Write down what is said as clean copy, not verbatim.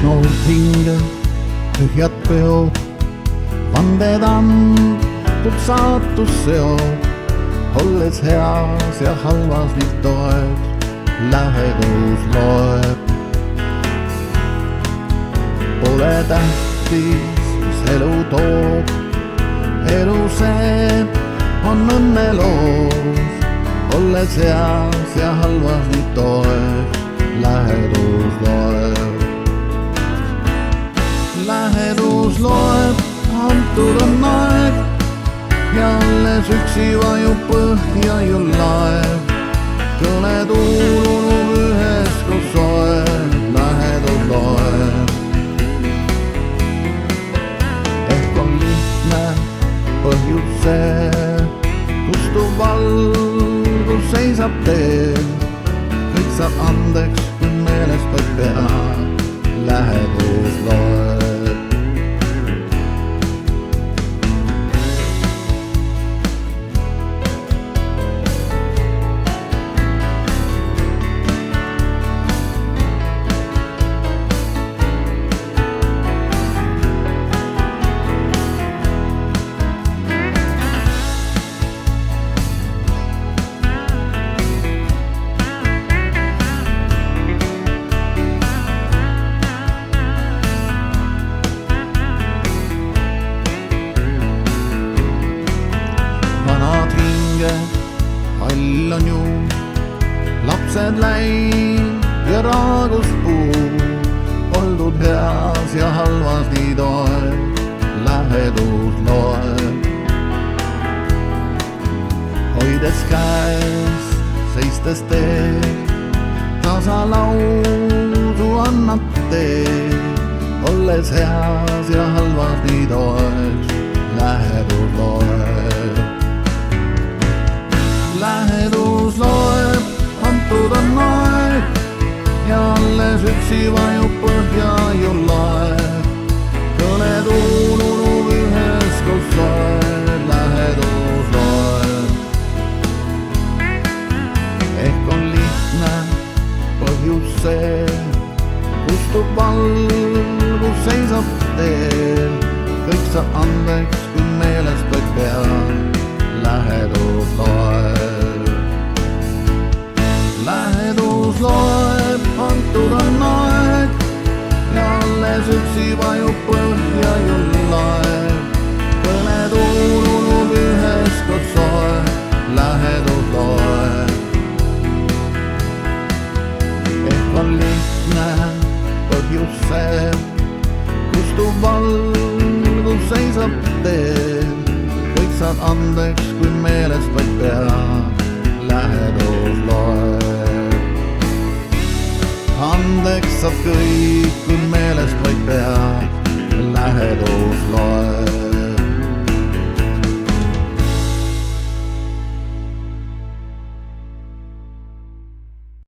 noort hinge, tühjad peod, vanded antud saatus seob, olles heas ja halvas ning toed, lähedus loeb. Pole tähtis, mis elu toob, elu see on õnneloos, olles heas ja halvas ning toed, lähedus loeb. Lähedus loeb, antud on aeg ja alles üksi vajub põhja ju laev. Kõne tuulunub üheskoos soeb, lähedus loeb. Ehk on lihtne põhjus see, kustuv valgus seisab teel. Kõik saab andeks, kui meelest vaid pea, lähedus loeb. Hall on ju, lapsed läinud ja raagus puu, oldud heas ja halvas nii toed, lähedus loeb. Hoides käes, seistes teed, tasa laudu annad teed, olles heas ja halvas nii toed, lähedus loeb. Lähedus loeb, antud on aeg ja alles üksi vajub põhja ju laev. Kõne tuulunub üheskoos soeb, lähedus loeb. Ehk on lihtne põhjus see, kustub valgus seisab teel. Kõik saab andeks, kui meelest vaid pea, lähedus loeb. Lähedus loeb, antud on aeg ja alles üksi vajub põhja ju laev. Kõne tuulunub üheskoos soeb, lähedus loeb. Ehk on lihtne põhjus see, kustub valgus seisab teel. Kõik saad andeks, kui meelest vaid pea, lähedus loeb. Andeks saab kõik, kui